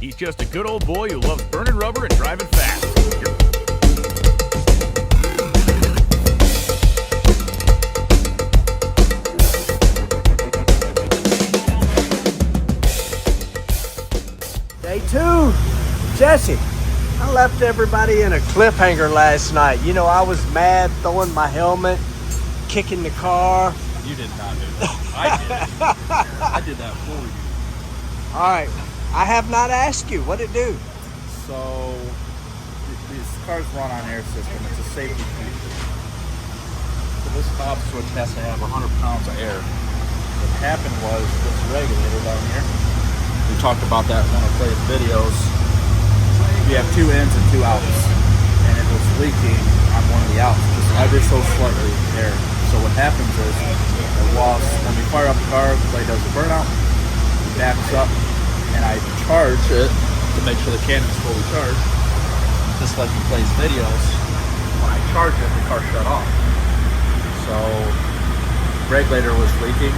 He's just a good old boy who loves burning rubber and driving fast. Day 2, Jesse. I left everybody in a cliffhanger last night. You know, I was mad throwing my helmet, kicking the car. You did not do that. I did. I did that for you. All right. I have not asked you. What'd it do? So, these cars run on air system. It's a safety feature. So this top switch has to have 100 pounds of air. What happened was this regulator down here. We talked about that in one of Clay's videos. We have 2 ins and 2 outs. And it was leaking on one of the outs, just ever so slightly air. So what happens is, when we fire up the car, Clay does the burnout, he backs up, and I charge it to make sure the cannon's fully charged. Just like in Clay's videos, when I charge it, the car shut off. So the regulator was leaking,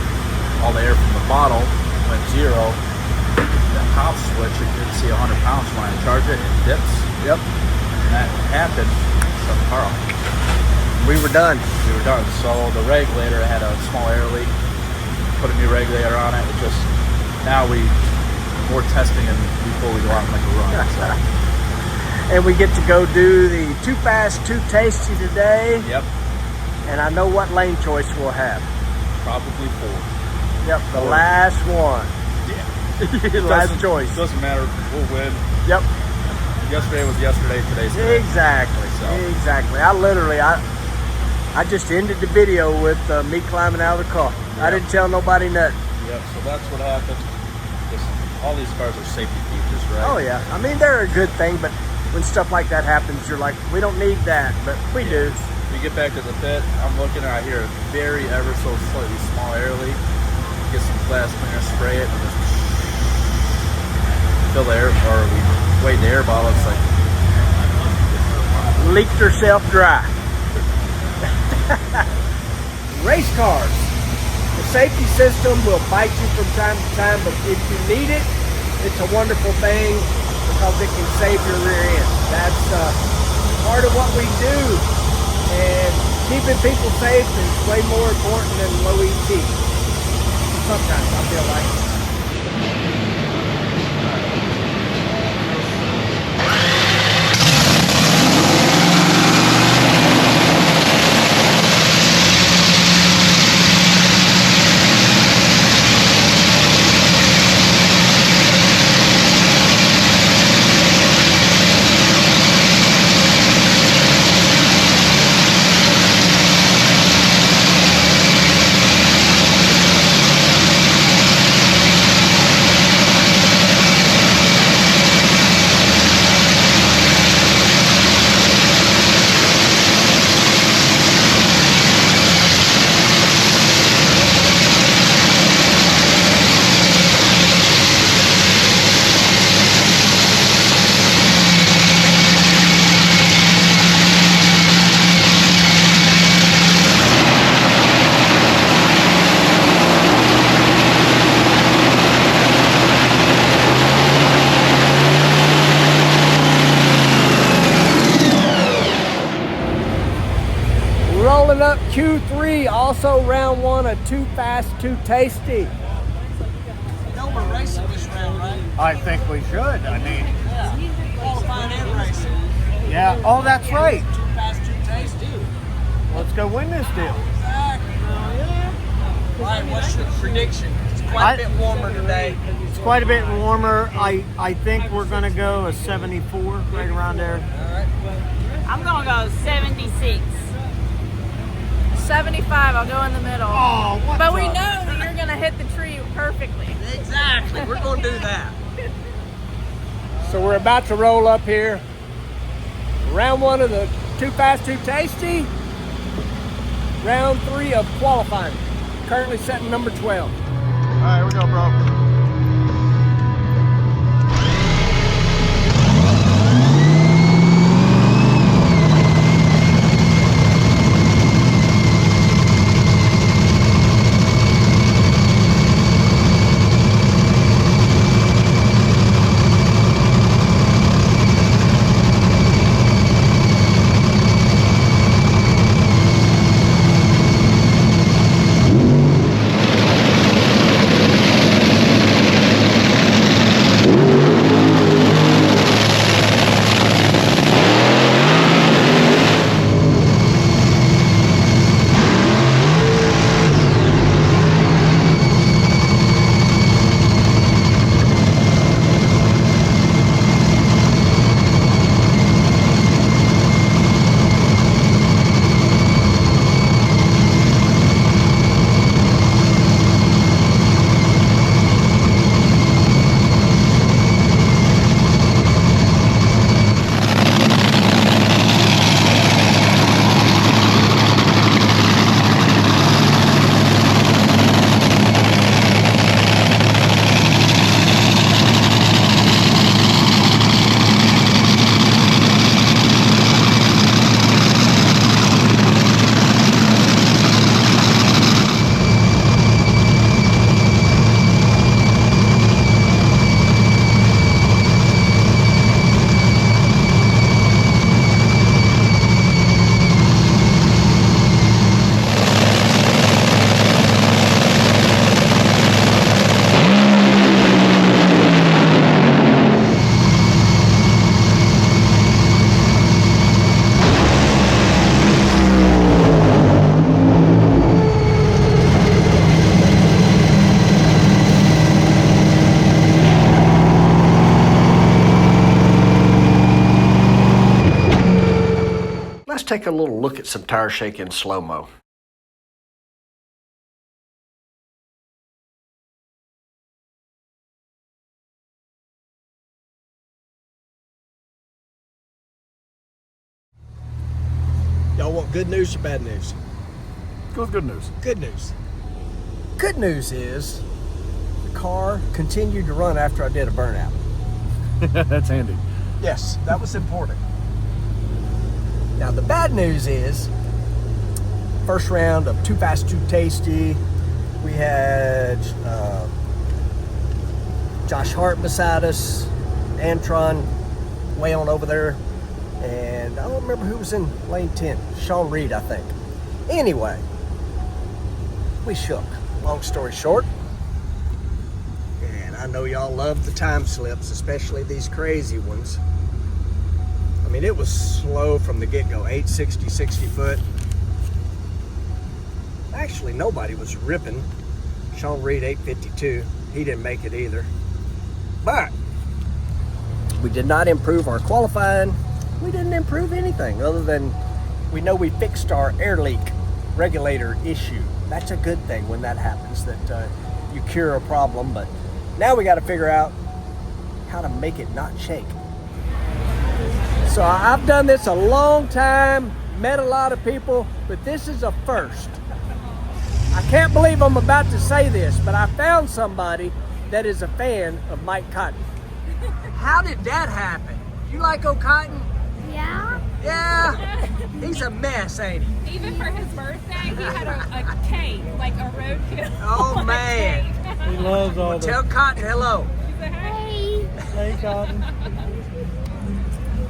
all the air from the bottle went 0. The top switch, it didn't see 100 pounds. When I charge it, it dips. Yep. And that happened, shut the car off. We were done. We were done. So the regulator had a small air leak. Put a new regulator on it. It just, now more testing and before we go out and make a run. So. And we get to go do the Too Fast, Too Tasty today. Yep. And I know what lane choice we'll have. Probably 4. Yep, the last one. Yeah. Last choice. Doesn't matter. We'll win. Yep. Yesterday was yesterday. Today's today. Exactly. So. Exactly. I just ended the video with me climbing out of the car. Yep. I didn't tell nobody nothing. Yep. So that's what happened. All these cars are safety features, right? Oh yeah. I mean, they're a good thing, but when stuff like that happens, you're like, we don't need that, but we do. We get back to the pit. I'm looking, and I hear a very ever so slightly small air leak. Get some glass cleaner, spray it, and just fill the air, or we weigh the air bottle. It's like leaked herself dry. Race cars. The safety system will bite you from time to time, but if you need it, it's a wonderful thing because it can save your rear end. That's part of what we do, and keeping people safe is way more important than low ET. Sometimes I feel like. Rolling up Q3, also round 1 of Too Fast, Too Tasty. You know we're racing this round, right? I think we should. I mean, Yeah. Qualifying and racing. yeah. Oh, that's right. Too fast, too tasty. Let's go win this deal. Exactly. All right, what's your prediction? It's quite a bit warmer today. It's quite a bit warmer. I think we're going to go a 74, right around there. All right. I'm gonna go 76. 75, I'll go in the middle. Oh, what's But we up? know that you're gonna hit the tree perfectly. Exactly. We're going to do that. So we're about to roll up here. Round 1 of the Too Fast, Too Tasty. Round 3 of qualifying. Currently setting number 12. all right, here we go, bro. take a little look at some tire shaking slow-mo. Y'all want good news or bad news? Go with good news. Good news. Good news is the car continued to run after I did a burnout. That's handy. Yes, that was important. Now the bad news is, first round of Too Fast, Too Tasty, we had Josh Hart beside us, Antron way on over there, and I don't remember who was in lane 10, Sean Reed, I think. Anyway, we shook, long story short. And I know y'all love the time slips, especially these crazy ones. I mean, it was slow from the get-go, 860, 60 foot. Actually, nobody was ripping. Sean Reed, 852. He didn't make it either. But we did not improve our qualifying. We didn't improve anything other than we know we fixed our air leak regulator issue. That's a good thing when that happens, that you cure a problem. But now we got to figure out how to make it not shake. So I've done this a long time, met a lot of people, but this is a first. I can't believe I'm about to say this, but I found somebody that is a fan of Mike Cotton. How did that happen? You like O'Cotton? Yeah. Yeah. He's a mess, ain't he? Even for his birthday, he had a cake, like a roadkill. Oh, man. He loves all the. Tell Cotton hello. Hey. Hey, Cotton.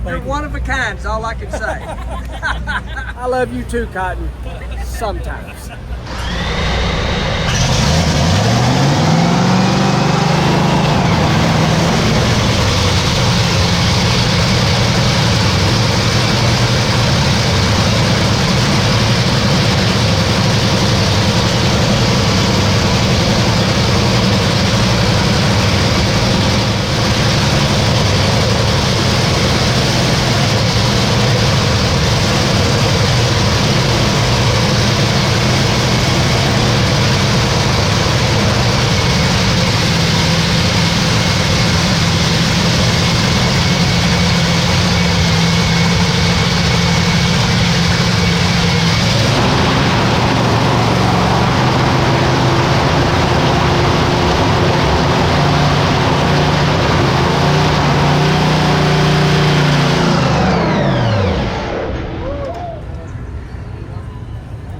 You're one of a kind, is all I can say. I love you too, Cotton. Sometimes.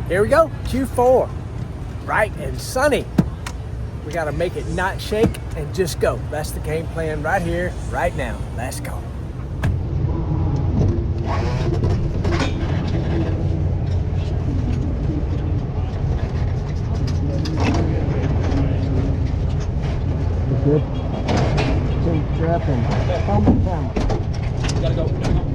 Here we go, Q4, bright and sunny. We gotta make it not shake and just go. That's the game plan right here, right now. Let's go. Good. Take trap and helmet down. Gotta go.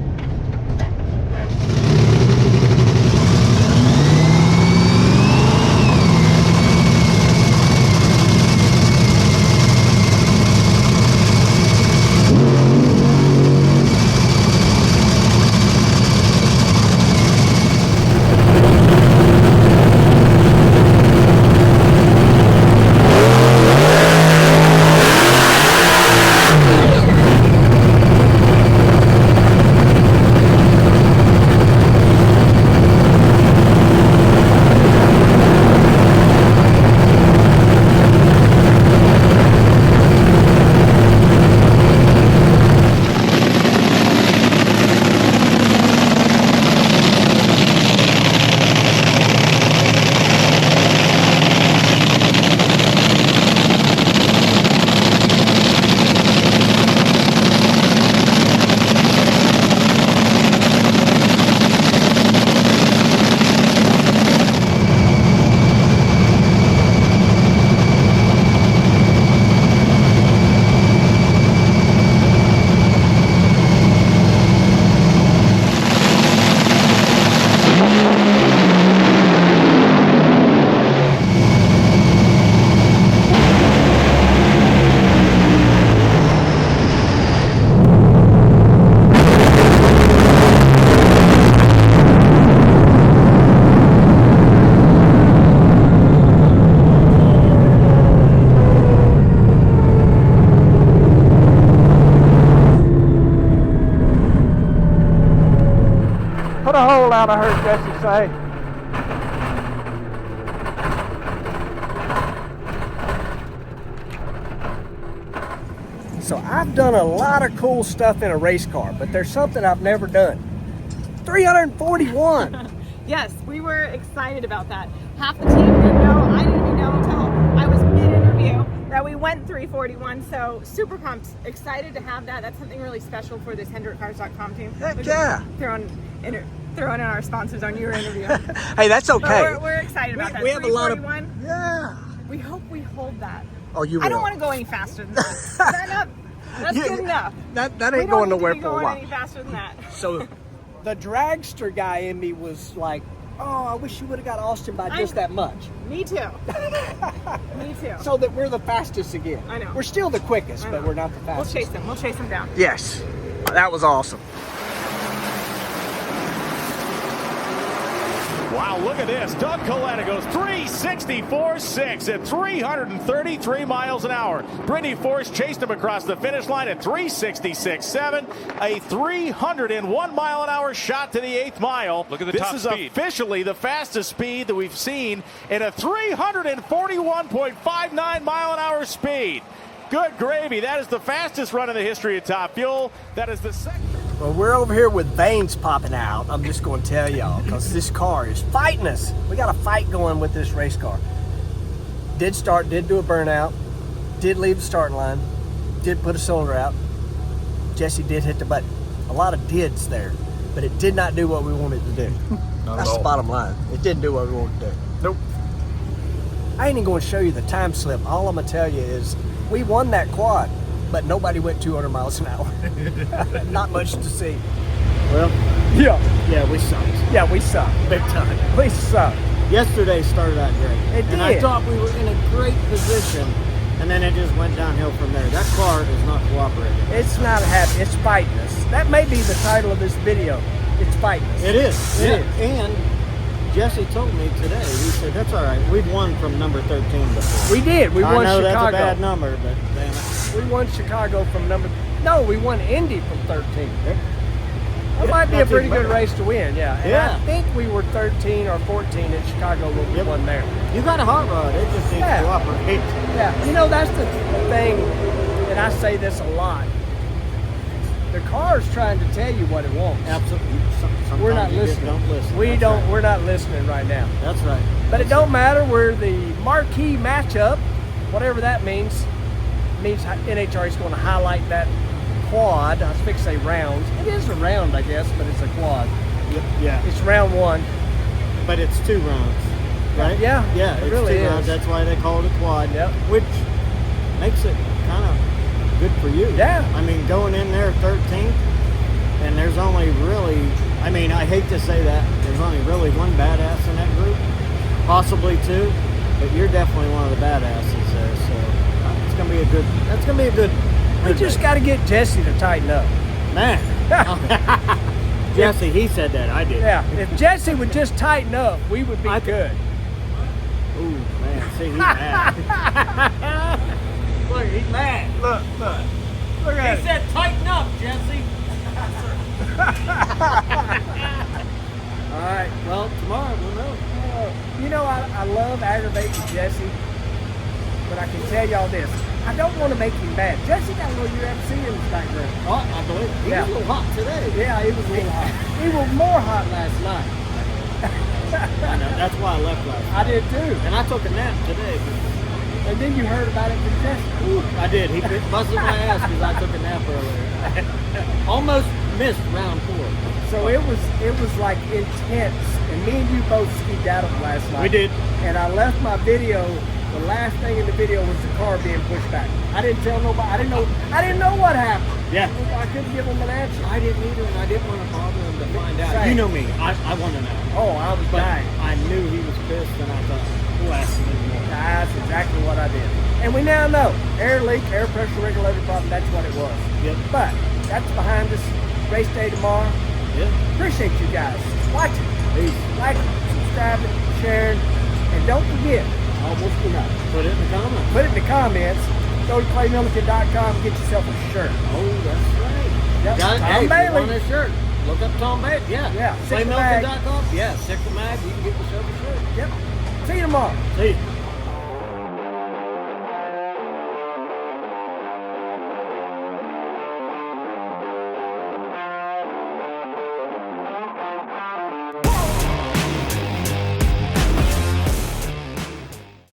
Put a hole out, I heard Jesse say. So I've done a lot of cool stuff in a race car, but there's something I've never done. 341. Yes, we were excited about that. Half the team didn't know. I didn't even know until I was mid-interview that we went 341. So super pumped, excited to have that. That's something really special for this HendrickCars.com team. Heck yeah. Throwing in our sponsors on your interview. Hey, that's okay. We're excited about that. We have a lot of, 341. yeah. We hope we hold that. Oh, you will. I don't want to go any faster than that. Is that enough? That's good enough. That ain't going nowhere for a going while. any faster than that. So the dragster guy in me was like, oh, I wish you would have got Austin by just that much. Me too. Me too. So that we're the fastest again. I know. We're still the quickest, but we're not the fastest. We'll chase him. We'll chase him down. Yes. That was awesome. Wow, look at this. Doug Coletta goes 364.6 at 333 miles an hour. Brittany Force chased him across the finish line at 366.7, a 301 mile an hour shot to the 8th mile. Look at the top speed. This is officially the fastest speed that we've seen in a 341.59 mile an hour speed. Good gravy. That is the fastest run in the history of Top Fuel. That is the second. Well, we're over here with veins popping out. I'm just going to tell y'all, because this car is fighting us. We got a fight going with this race car. Did do a burnout, did leave the starting line, did put a cylinder out. Jesse did hit the button. A lot of dids there, but it did not do what we wanted to do. That's the bottom line. It didn't do what we wanted to do. Nope. I ain't even going to show you the time slip. All I'm going to tell you is we won that quad, but nobody went 200 miles an hour. Not much to see. Well, yeah, we sucked. Yeah, we sucked. Big time. We sucked. Yesterday started out great. It did. And I thought we were in a great position, and then it just went downhill from there. That car is not cooperating. It's not happy. It's fighting us. That may be the title of this video. It's fighting us. It is. It is. And Jesse told me today, he said, that's all right. We've won from number 13 before. We did. We won I know Chicago. that's a bad number, but damn it. We won Chicago from we won Indy from 13. That might be a pretty good race to win, yeah. And I think we were 13 or 14 in Chicago when we won there. You got a hot rod. It just needs to cooperate. Yeah, you know, that's the thing, and I say this a lot. The car's trying to tell you what it wants. Absolutely. Sometimes we're not listening. Don't listen. We're not listening right now. That's right. But it don't matter. We're the marquee matchup, whatever that means. It means NHRA is going to highlight that quad. I was fixing to say rounds. It is a round, I guess, but it's a quad. Yeah. It's round one. But it's 2 rounds, right? Yeah. Yeah, it it's really 2 is. rounds. That's why they call it a quad. Yep. Which makes it kind of good for you. Yeah. I mean, going in there 13th, and there's only really, I mean, I hate to say that, there's only really one badass in that group, possibly 2, but you're definitely one of the badasses there, so it's going to be a good, that's going to be a good We just got to get Jesse to tighten up. Man. Jesse, he said that, I did. Yeah, if Jesse would just tighten up, we would be good. Ooh, man, see, he's mad. Look, he's mad. Look at it. He said, tighten up, Jesse. All right, well, tomorrow we'll know. You know, I love aggravating Jesse, but I can tell y'all this. I don't want to make him mad. Jesse got a little UFC in his background. Oh, I believe he was a little hot today. Yeah, he was a little hot. He was more hot last night. I know, that's why I left last night. I did too. And I took a nap today. And then you heard about it from Jesse. Ooh, I did. He busted my ass because I took a nap earlier. Almost missed round 4. So it was like intense. And me and you both skied out of last night. We did. And I left my video. The last thing in the video was the car being pushed back. I didn't tell nobody. I didn't know what happened. Yeah. I couldn't give him an answer. I didn't either, and I didn't want to bother him to find out. Same. You know me. I want to know. Oh, I was dying. I knew he was pissed, and I thought, we'll ask him more. That's exactly what I did. And we now know. Air leak, air pressure regulator problem, that's what it was. Yep. But that's behind us. Race day tomorrow. Yeah. Appreciate you guys watching. Peace. Liking, subscribing, sharing, and don't forget, almost enough. Put it in the comments. Put it in the comments. Go to claymillican.com and get yourself a shirt. Oh, that's right. Yep. Got it. Tom Hey, Bailey. on a shirt. Look up Tom Babe. Yeah. Yeah. Flamelilton.com. Yeah. Sickle Mag. You can get yourself a shirt. Yep. See you tomorrow. See you.